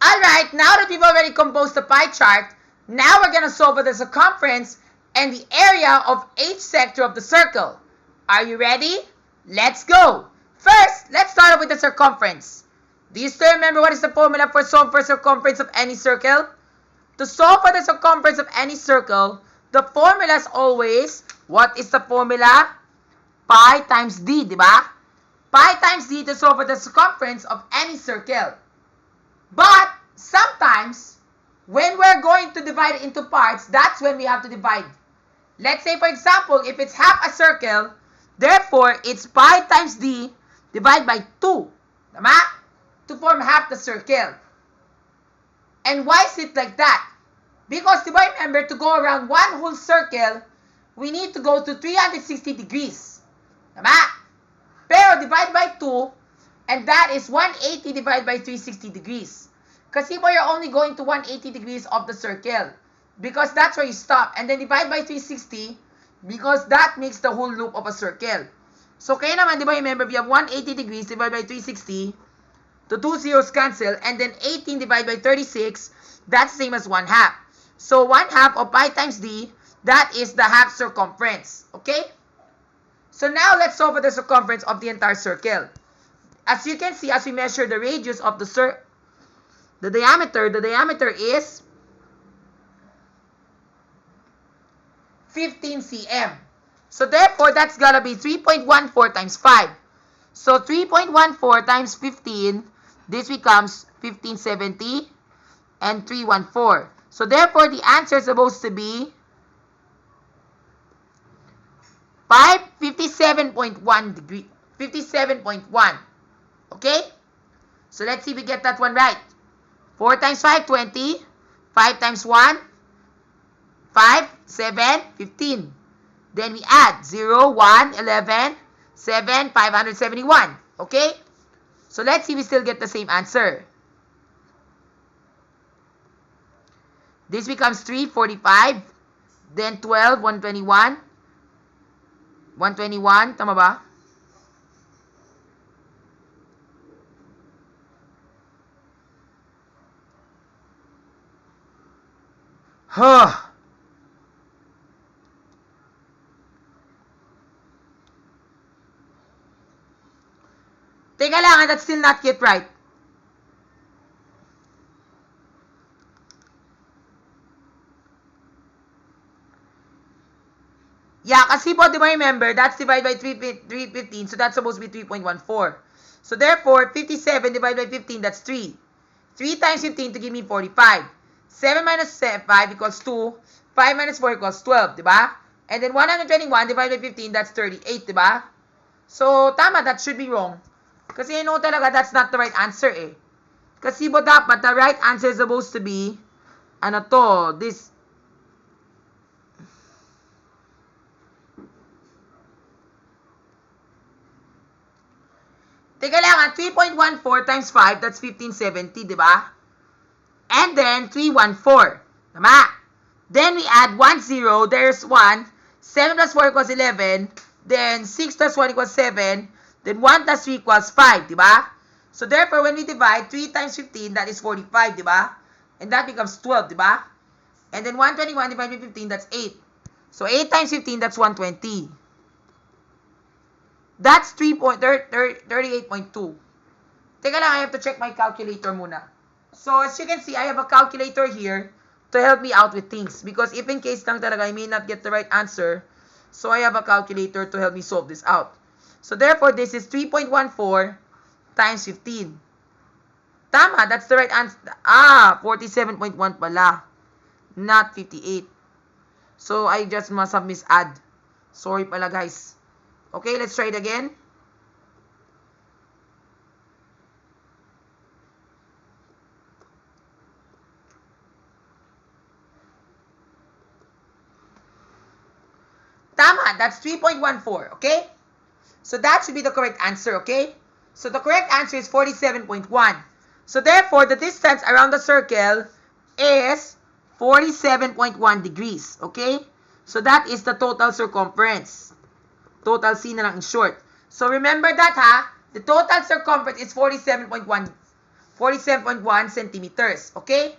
Alright, now that we've already composed the pie chart, now we're going to solve for the circumference and the area of each sector of the circle. Are you ready? Let's go! First, let's start off with the circumference. Do you still remember what is the formula for solve for circumference of any circle? To solve for the circumference of any circle, the formula is always, what is the formula? Pi times d, di ba? Pi times d to solve for the circumference of any circle. But sometimes, when we're going to divide it into parts, that's when we have to divide. Let's say, for example, if it's half a circle, therefore, it's pi times d divided by 2. Tama? To form half the circle. And why is it like that? Because, diba, remember, to go around one whole circle, we need to go to 360 degrees. Tama? Pero divide by 2, and that is 180 divided by 360 degrees. Kasi po, you're only going to 180 degrees of the circle. Because that's where you stop. And then divide by 360, because that makes the whole loop of a circle. So, kaya naman, diba, remember, we have 180 degrees divided by 360, the 2 zeros cancel, and then 18 divided by 36, that's the same as 1 half. So, 1 half of pi times d, that is the half circumference. Okay? So, now let's solve for the circumference of the entire circle. As you can see, as we measure the radius of the diameter is 15 cm. So, therefore, that's gonna be 3.14 times 5. So, 3.14 times 15, this becomes 1570 and 314. So, therefore, the answer is supposed to be 57.1 degree, 57.1. Okay? So, let's see if we get that one right. 4 times 5, 20. 5 times 1, 5, 7, 15. Then we add 0, 1, 11, 7, 571. Okay? So, let's see if we still get the same answer. This becomes 345. Then 12, 121. 121, tama ba? Huh. Teka lang, that's still not yet right. Yeah, kasi po, di ba, remember, that's divided by 315, so that's supposed to be 3.14. So, therefore, 57 divided by 15, that's 3. 3 times 15 to give me 45. 7 minus 5 equals 2. 5 minus 4 equals 12, di ba? And then 121 divided by 15, that's 38, di ba? So, tama, that should be wrong. Kasi you know talaga, that's not the right answer eh. Kasi po dapat, the right answer is supposed to be, ano to, this. Teka lang, 3.14 times 5, that's 1570, di ba? And then, 314. Tama? Then, we add 1, 0. There's 1. 7 plus 4 equals 11. Then, 6 plus 1 equals 7. Then, 1 plus 3 equals 5, di ba? So, therefore, when we divide, 3 times 15, that is 45, di ba? And that becomes 12, di ba? And then, 121 divided by 15, that's 8. So, 8 times 15, that's 120. That's 38.2. Teka lang, I have to check my calculator muna. So, as you can see, I have a calculator here to help me out with things. Because if in case lang talaga I may not get the right answer, so I have a calculator to help me solve this out. So, therefore, this is 3.14 times 15. Tama, that's the right answer. 47.1 pala. Not 58. So, I just must have misadd. Sorry pala, guys. Okay, let's try it again. Tama, that's 3.14, okay? So that should be the correct answer, okay? So the correct answer is 47.1. So therefore, the distance around the circle is 47.1 degrees, okay? So that is the total circumference. Total C na lang in short. So remember that ha, the total circumference is 47.1 47.1 centimeters. Okay?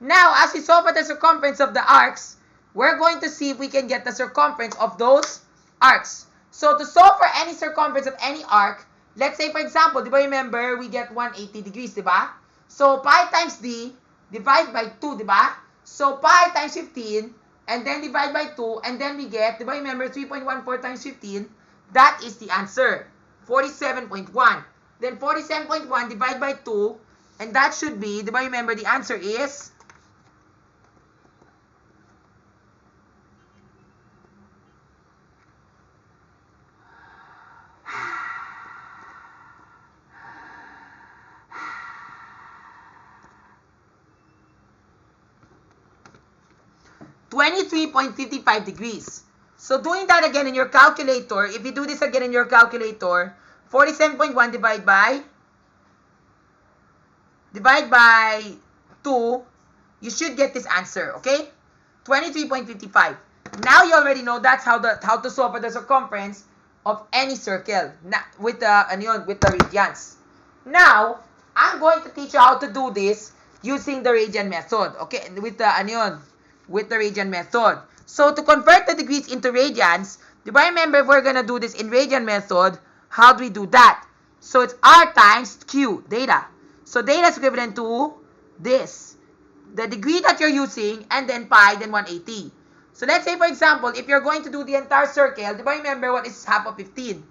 Now, as we solve for the circumference of the arcs, we're going to see if we can get the circumference of those arcs. So, to solve for any circumference of any arc, let's say, for example, di ba remember, we get 180 degrees, di ba? So, pi times d, divide by 2, di ba? So, pi times 15, and then divide by 2, and then we get, di ba remember, 3.14 times 15, that is the answer, 47.1. Then, 47.1 divided by 2, and that should be, di ba remember, the answer is 23.55 degrees. So doing that again in your calculator, if you do this again in your calculator, 47.1 divided by 2, you should get this answer, okay? 23.55. Now you already know that's how to solve for the circumference of any circle with the radians. Now, I'm going to teach you how to do this using the radian method, okay? With the radian method. So, to convert the degrees into radians, do you remember if we're going to do this in radian method, how do we do that? So, it's R times Q, data. So, data is equivalent to this. The degree that you're using, and then pi, then 180. So, let's say, for example, if you're going to do the entire circle, do you remember what is half of 15?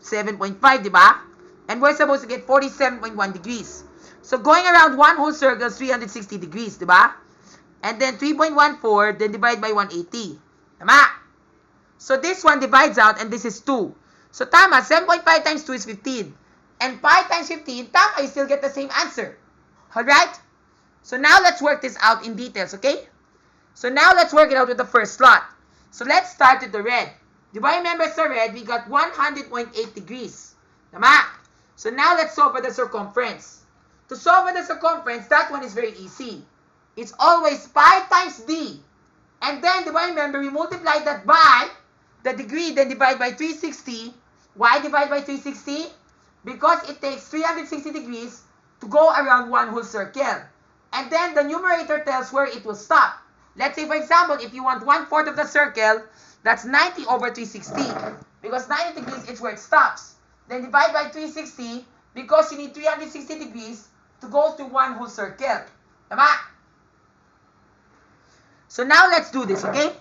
7.5, di ba? And we're supposed to get 47.1 degrees. So, going around one whole circle is 360 degrees, di ba? And then 3.14, then divide by 180. Tama? So, this one divides out, and this is 2. So, tama, 7.5 times 2 is 15. And pi times 15, tama, you still get the same answer. Alright? So, now let's work this out in details, okay? So, now let's work it out with the first slot. So, let's start with the red. Do you remember sa red, we got 100.8 degrees. Tama? So, now let's solve for the circumference. To solve for the circumference, that one is very easy. It's always pi times d. And then, do you remember, we multiply that by the degree, then divide by 360. Why divide by 360? Because it takes 360 degrees to go around one whole circle. And then, the numerator tells where it will stop. Let's say, for example, if you want 1/4 of the circle, that's 90 over 360. Because 90 degrees is where it stops. Then divide by 360 because you need 360 degrees to go through one whole circle. Tama? So now let's do this, okay?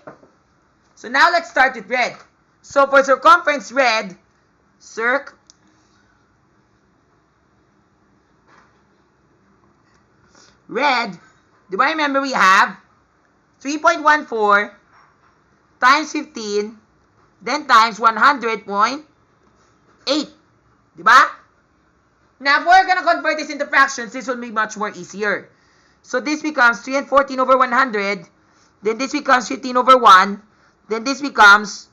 So now let's start with red. So for circumference red, do I remember we have 3.14 times 15, then times 100.8. Diba? Now, if we're going to convert this into fractions, this will be much more easier. So this becomes 314 over 100, then this becomes 15 over 1, then this becomes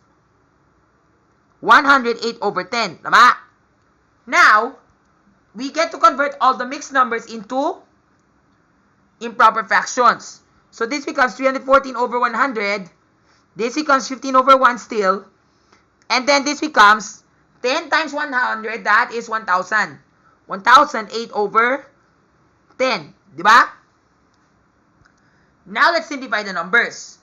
108 over 10. Tama? Now, we get to convert all the mixed numbers into improper fractions. So this becomes 314 over 100, this becomes 15 over 1 still, and then this becomes 10 times 100, that is 1,000. 1,008 over 10. Diba? Now, let's simplify the numbers.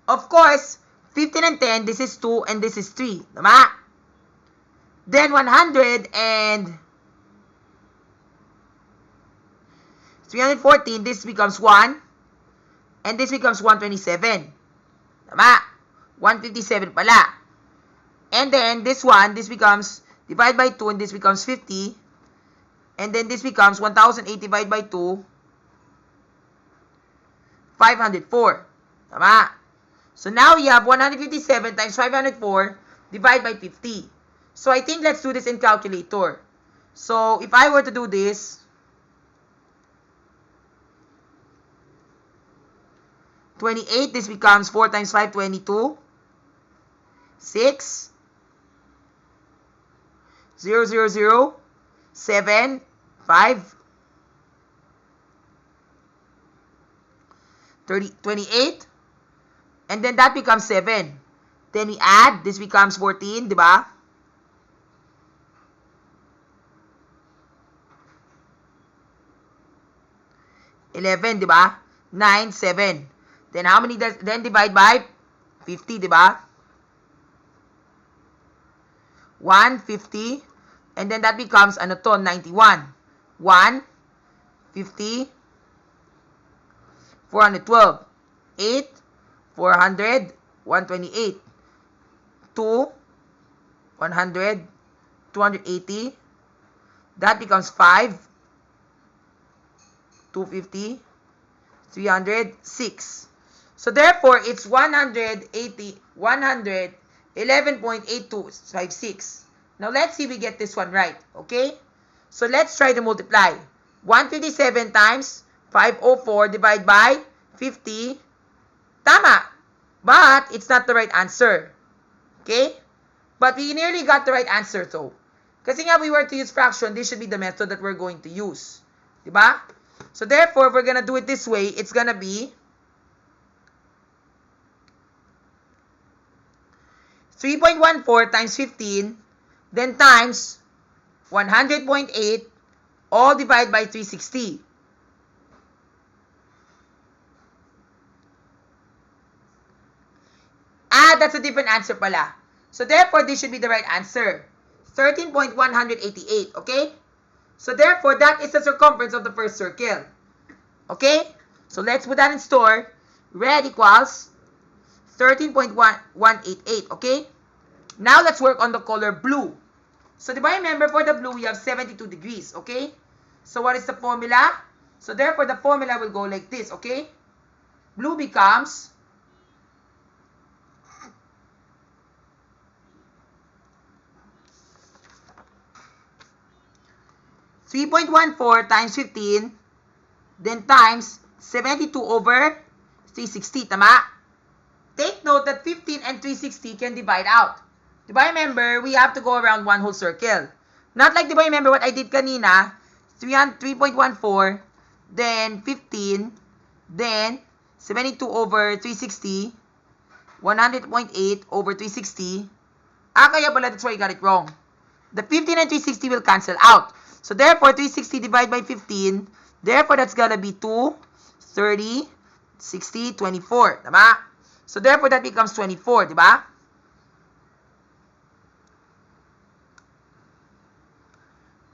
Of course, 15 and 10, this is 2 and this is 3. Diba? Then, 100 and 314, this becomes 1. And this becomes 127. Diba? 157 pala. And then, this one, this becomes, divide by 2, and this becomes 50. And then, this becomes 1,008 divided by 2, 504. Tama? So, now you have 157 times 504 divided by 50. So, I think let's do this in calculator. So, if I were to do this, 28, this becomes 4 times 5, 22. 6, 0, 0, 0, 7, 5, 28, and then that becomes 7. Then we add, this becomes 14, diba? 11, di ba? 9, 7. Then how many does, then divide by 50, di ba? 150. And then that becomes, ano to, 91. 1, 50, 412. 8, 400, 128. 2, 100, 280. That becomes 5, 250, 300, 6. So therefore, it's 111.8256. Now let's see if we get this one right, okay? So let's try to multiply. 157 times 504 divided by 50. Tama. But it's not the right answer. Okay? But we nearly got the right answer though. Kasi nga we were to use fraction, this should be the method that we're going to use. Diba? So therefore, if we're gonna do it this way, it's gonna be 3.14 times 15, then times 100.8, all divided by 360. That's a different answer pala. So therefore, this should be the right answer. 13.188, okay? So therefore, that is the circumference of the first circle. Okay? So let's put that in store. Red equals 13.188, okay? Now let's work on the color blue. So do I remember for the blue, we have 72 degrees, okay? So what is the formula? So therefore, the formula will go like this, okay? Blue becomes 3.14 times 15, then times 72 over 360, tama? Take note that 15 and 360 can divide out. Diba remember, we have to go around one whole circle. Not like, diba remember what I did kanina? 3.14, then 15, then 72 over 360, 100.8 over 360. Kaya pala, that's why you got it wrong. The 15 and 360 will cancel out. So therefore, 360 divided by 15, therefore that's gonna be 2, 30, 60, 24. Tama? So therefore, that becomes 24, diba?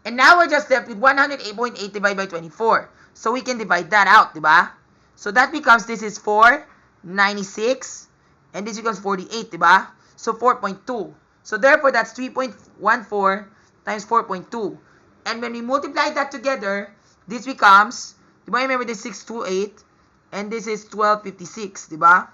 And now we're just left with 108.8 divided by 24. So we can divide that out, diba? So that becomes, this is 496, and this becomes 48, diba? So 4.2. So therefore, that's 3.14 times 4.2. And when we multiply that together, this becomes, diba remember this 628, and this is 1256, diba?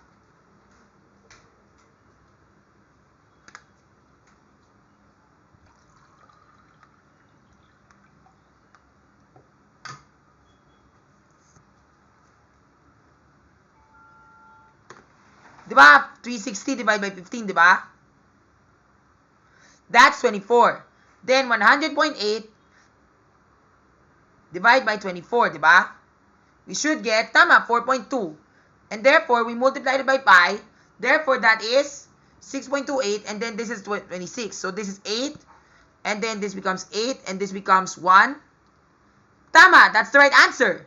Diba? 360 divided by 15, diba? That's 24. Then 100.8 divided by 24, diba? We should get, tama, 4.2. And therefore, we multiplied it by pi. Therefore, that is 6.28, and then this is 26. So this is 8, and then this becomes 8, and this becomes 1. Tama, that's the right answer.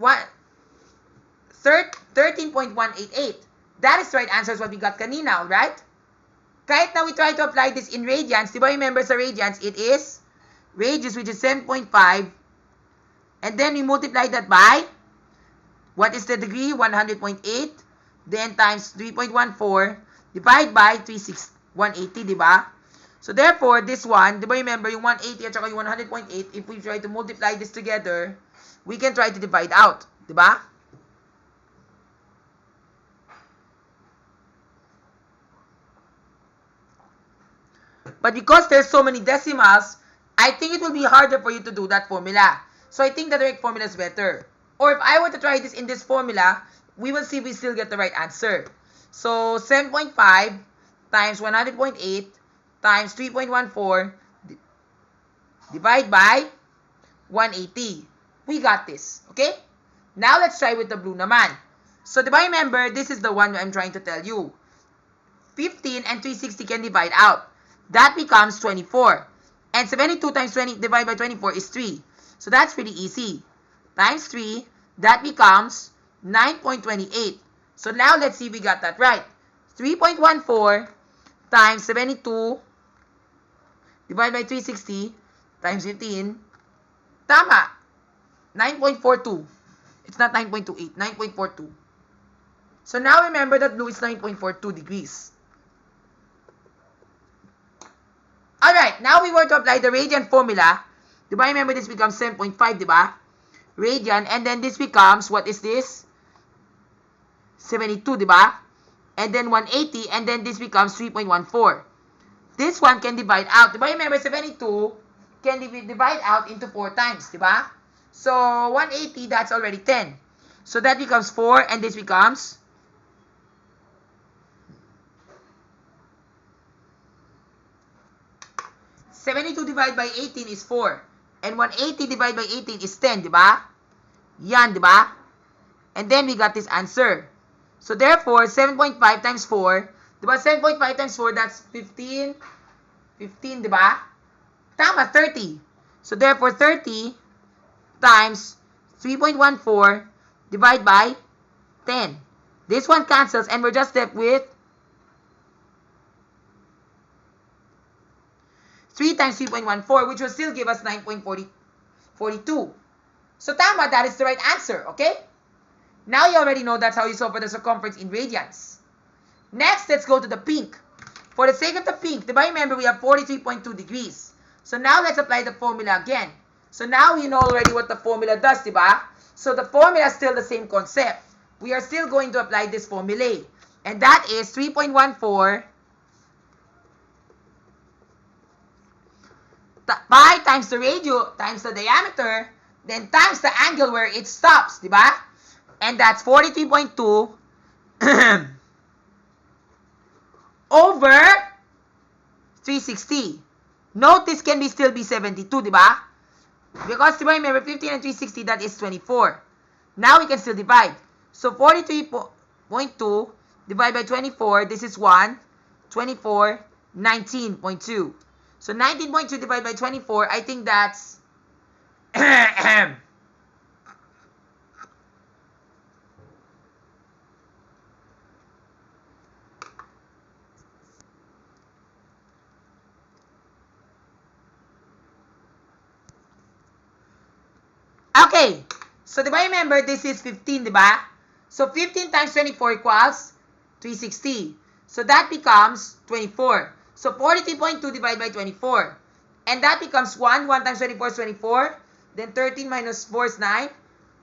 13.188. That is the right answer, is what we got kanina, alright? Kahit now we try to apply this in radians, diba remember sa radians, it is radius, which is 7.5, and then we multiply that by, what is the degree? 100.8, then times 3.14, divide by 180, diba? So therefore, this one, diba remember, yung 180 at saka yung 100.8, if we try to multiply this together, we can try to divide out, diba? But because there's so many decimals, I think it will be harder for you to do that formula. So I think the direct formula is better. Or if I were to try this in this formula, we will see if we still get the right answer. So 7.5 times 100.8 times 3.14 divide by 180. We got this. Okay? Now let's try with the blue naman. So diba remember, this is the one I'm trying to tell you. 15 and 360 can divide out. That becomes 24. And 72 times 20 divided by 24 is 3. So that's pretty easy. times 3, that becomes 9.28. So now let's see if we got that right. 3.14 times 72 divided by 360 times 15. Tama. 9.42. It's not 9.28. 9.42. So now remember that blue is 9.42 degrees. Alright, now we were to apply the radian formula. Diba, remember this becomes 7.5, diba? Radian, and then this becomes, what is this? 72, diba? And then 180, and then this becomes 3.14. This one can divide out. Diba, remember 72 can divide out into 4 times, diba? So 180, that's already 10. So that becomes 4, and this becomes 72 divided by 18 is 4. And 180 divided by 18 is 10, diba? Yan, diba? And then we got this answer. So therefore, 7.5 times 4, diba? 7.5 times 4, that's 15. 15, diba? Tama, 30. So therefore, 30 times 3.14 divided by 10. This one cancels, and we're just left with 3 times 3.14, which will still give us 9.42. So tama, that is the right answer, okay? Now you already know that's how you solve for the circumference in radians. Next, let's go to the pink. For the sake of the pink, diba, remember we have 43.2 degrees. So now let's apply the formula again. So now you know already what the formula does, diba? So the formula is still the same concept. We are still going to apply this formula. And that is 3.14 pi times the radio times the diameter, then times the angle where it stops, diba? And that's 43.2 over 360. Note this can still be 72, diba? Because, diba, remember 15 and 360, that is 24. Now we can still divide. So 43.2 divided by 24, this is 1, 24, 19.2. So 19.2 divided by 24, I think that's okay. So diba, remember this is 15, diba? So 15 times 24 equals 360. So that becomes 24. So 43.2 divided by 24. And that becomes 1. 1 times 24 is 24. Then 13 minus 4 is 9.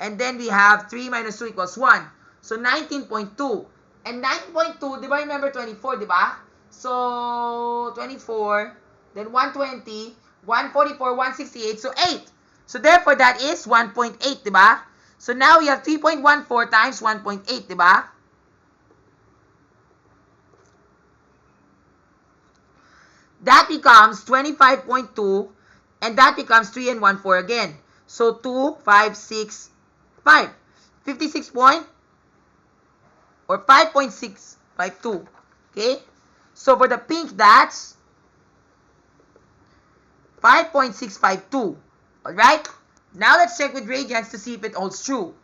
And then we have 3 minus 2 equals 1. So 19.2. And 9.2, diba, remember 24, diba? So 24. Then 120. 144, 168. So 8. So therefore that is 1.8, diba? So now we have 3.14 times 1.8, diba? That becomes 25.2, and that becomes 3 and 1, 4 again. So 2, 5, 6, 5. 56 point, or 5.652. Okay? So for the pink, that's 5.652. Alright? Now let's check with radians to see if it holds true.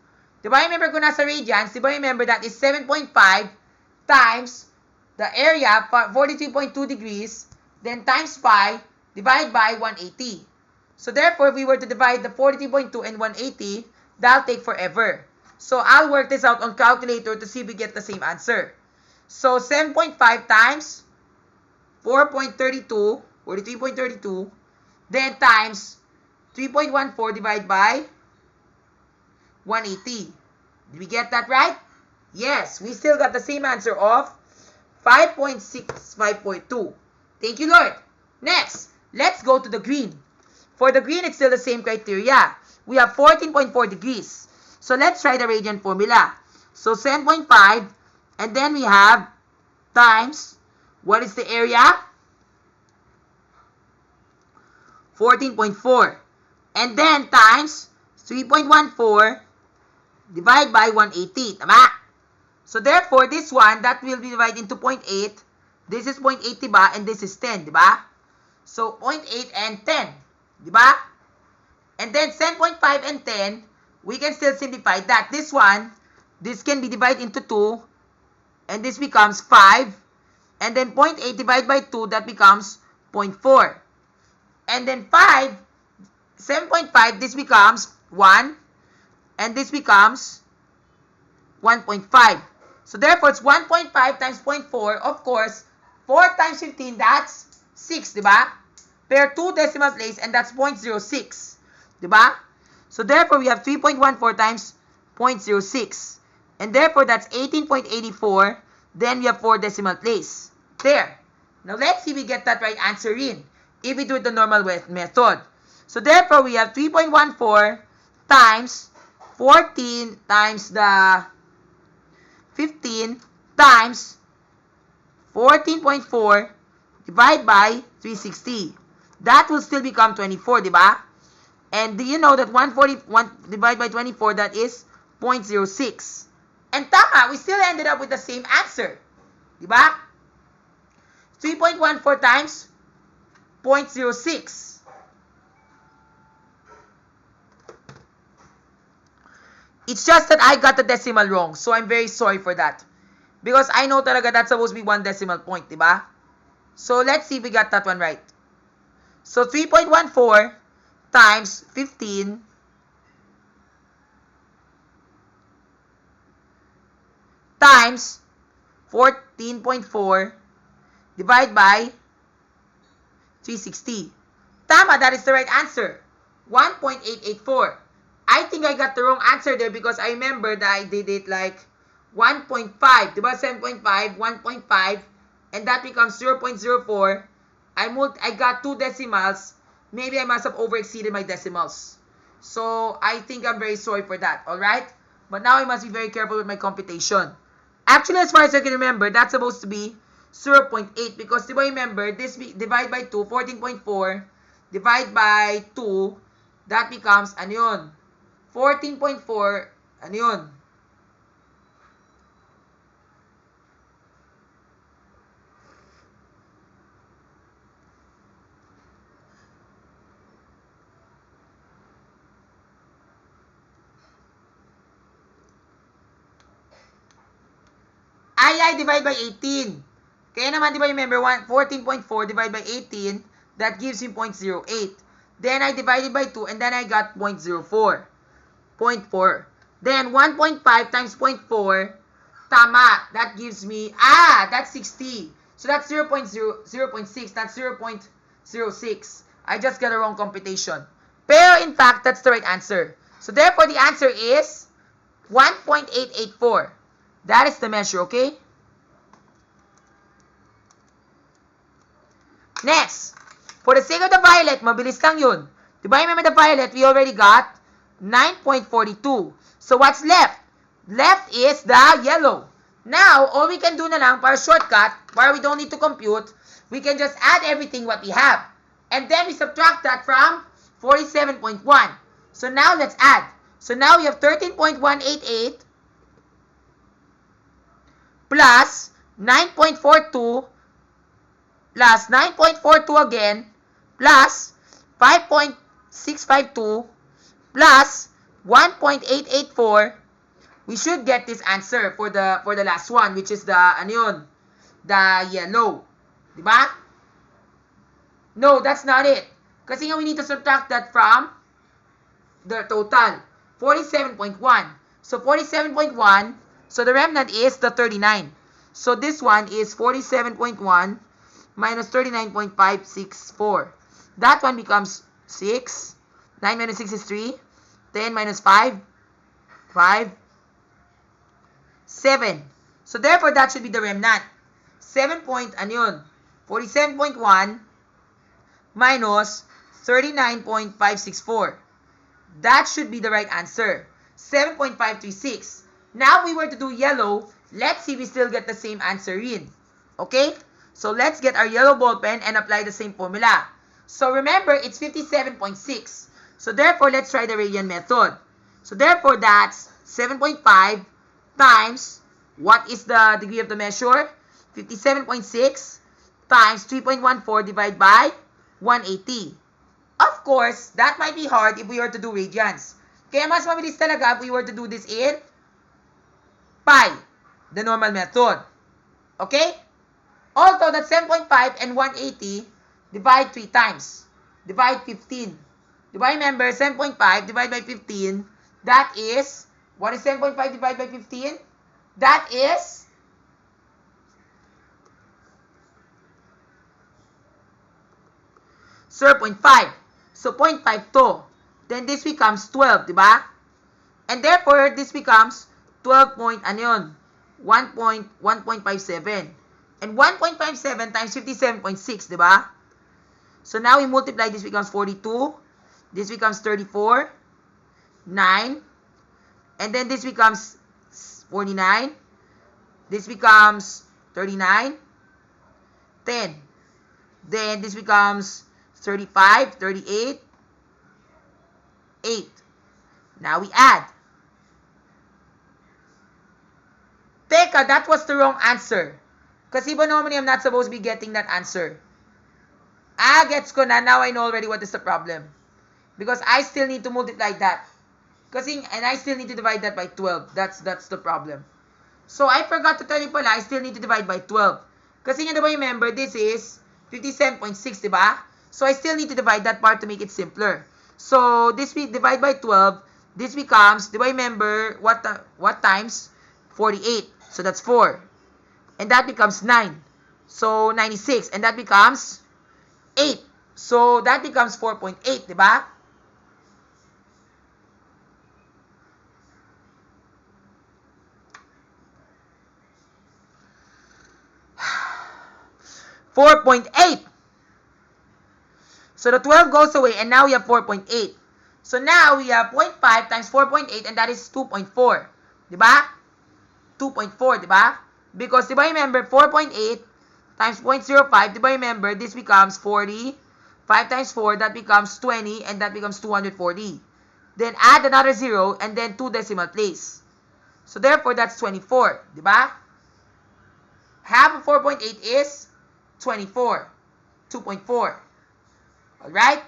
Diba, remember kung nasa radians, diba, remember that is 7.5 times the area, 43.2 degrees, then times pi, divided by 180. So therefore, if we were to divide the 43.2 and 180, that'll take forever. So I'll work this out on calculator to see if we get the same answer. So 7.5 times 4.32, 43.32, then times 3.14 divided by 180. Did we get that right? Yes, we still got the same answer of 5.652. Thank you, Lord. Next, let's go to the green. For the green, it's still the same criteria. We have 14.4 degrees. So let's try the radian formula. So 7.5, and then we have times, what is the area? 14.4. And then times 3.14 divided by 180. Tama? So therefore, this one, that will be divided into 0.8. This is 0.8, diba? And this is 10, diba? So 0.8 and 10, diba? And then 7.5 and 10, we can still simplify that. This one, this can be divided into 2, and this becomes 5. And then 0.8 divided by 2, that becomes 0.4. And then 7.5, this becomes 1. And this becomes 1.5. So therefore, it's 1.5 times 0.4. Of course, 4 times 15, that's 6, diba? Pair 2 decimal place, and that's 0.06. Diba? So therefore, we have 3.14 times 0.06. And therefore, that's 18.84. Then we have 4 decimal place. There. Now, let's see if we get that right answer in. If we do it the normal method. So therefore, we have 3.14 times 14 times the 15 times 14.4 divided by 360. That will still become 24, diba? And do you know that 141 divided by 24, that is 0.06. And tama, we still ended up with the same answer. Diba? 3.14 times 0.06. It's just that I got the decimal wrong. So I'm very sorry for that. Because I know talaga that's supposed to be 1 decimal point, diba? So let's see if we got that one right. So 3.14 times 15 times 14.4 divided by 360. Tama, that is the right answer. 1.884. I think I got the wrong answer there because I remember that I did it like 1.5. Diba? 7.5, 1.5, and that becomes 0.04. I got 2 decimals. Maybe I must have overexceeded my decimals. So, I think I'm very sorry for that. Alright? But now I must be very careful with my computation. Actually, as far as I can remember, that's supposed to be 0.8. Because, diba, remember, this divide by 2, 14.4, divide by 2, that becomes, ano yun? 14.4, ano yun? Ay, divide by 18. Kaya naman, di ba, remember, 14.4 divided by 18, that gives me 0.08. Then, I divided by 2, and then I got 0.04. 0.4. Then, 1.5 times 0.4, tama, that gives me, that's 60. So, that's 0.6, that's 0.06. I just got a wrong computation. Pero, in fact, that's the right answer. So, therefore, the answer is 1.884. That is the measure, okay? Next, for the sake of the violet, mabilis lang yun. Diba, remember the violet, we already got 9.42. So, what's left? Left is the yellow. Now, all we can do na lang para shortcut, para we don't need to compute, we can just add everything what we have. And then we subtract that from 47.1. So, now let's add. So, now we have 13.188 plus 9.42 plus 9.42 again plus 5.652 plus 1.884. We should get this answer for the last one, which is the ano yun? The yellow. Diba? No, that's not it. Kasi nga we need to subtract that from the total. 47.1. So 47.1, so the remnant is the 39. So this one is 47.1 minus 39.564. That one becomes 6. 9 minus 6 is 3. 10 minus 5. 5. 7. So therefore, that should be the remnant. 7 point, ano yun? 47.1 minus 39.564. That should be the right answer. 7.536. Now, we were to do yellow. Let's see if we still get the same answer in. Okay? So, let's get our yellow ball pen and apply the same formula. So, remember, it's 57.6. So, therefore, let's try the radian method. So, therefore, that's 7.5 times, what is the degree of the measure? 57.6 times 3.14 divided by 180. Of course, that might be hard if we were to do radians. Kaya mas mabilis talaga if we were to do this in pi, the normal method. Okay? Although that's 7.5 and 180, divide 3 times. Divide 15. Diba, remember, 7.5 divided by 15, that is, what is 7.5 divided by 15? That is 0.5. So, 0.52. Then, this becomes 12, diba? And therefore, this becomes 12 point, ano yun? 1.57. And 1.57 times 57.6, diba? So, now we multiply, this becomes 42. This becomes 34. 9. And then, this becomes 49. This becomes 39. 10. Then, this becomes 35, 38, 8. Now we add. Teka, that was the wrong answer. Kasi normally I'm not supposed to be getting that answer. Gets ko na. Now I know already what is the problem. Because I still need to multiply that. And I still need to divide that by 12. That's the problem. So I forgot to tell you pala, I still need to divide by 12. Kasi diba, remember, this is 57.6, diba? So I still need to divide that part to make it simpler. So this we divide by 12. This becomes, diba, remember, what times? 48. So that's 4. And that becomes 9. So 96. And that becomes 8. So that becomes 4.8, diba? $4.8. So the 12 goes away, and now we have 4.8. So now we have 0.5 times 4.8, and that is 2.4. Diba? 2.4, diba? Because, diba, remember, 4.8 times 0.05, diba, remember, this becomes 40. 5 times 4, that becomes 20, and that becomes 240. Then add another 0, and then 2 decimal place. So therefore, that's 24, diba? Half of 4.8 is 24. 2.4. Alright?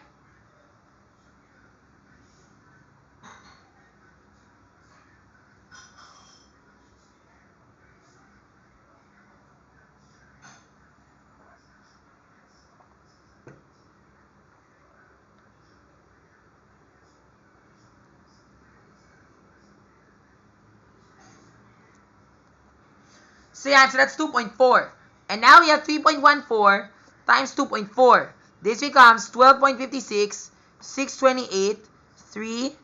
So yeah, so that's 2.4. And now we have 3.14 times 2.4. This becomes 12.56, 628, 3,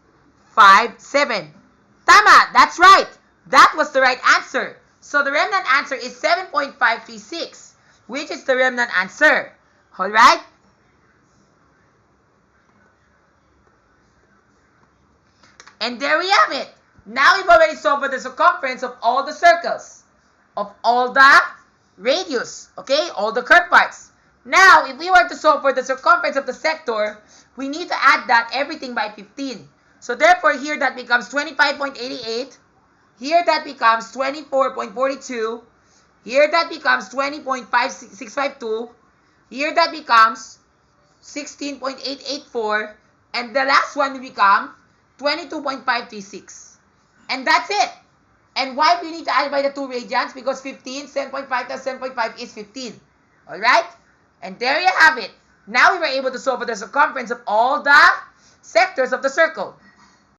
5, 7. Tama! That's right! That was the right answer. So the remnant answer is 7.536, which is the remnant answer. Alright? And there we have it. Now we've already solved for the circumference of all the circles, of all the radius, okay? All the curved parts. Now, if we were to solve for the circumference of the sector, we need to add that everything by 15. So therefore, here that becomes 25.88. Here that becomes 24.42. Here that becomes 20.652. Here that becomes 16.884. And the last one will become 22.536. And that's it. And why do we need to add by the 2 radians? Because 15, 7.5 plus 7.5 is 15. Alright? And there you have it. Now we were able to solve for the circumference of all the sectors of the circle.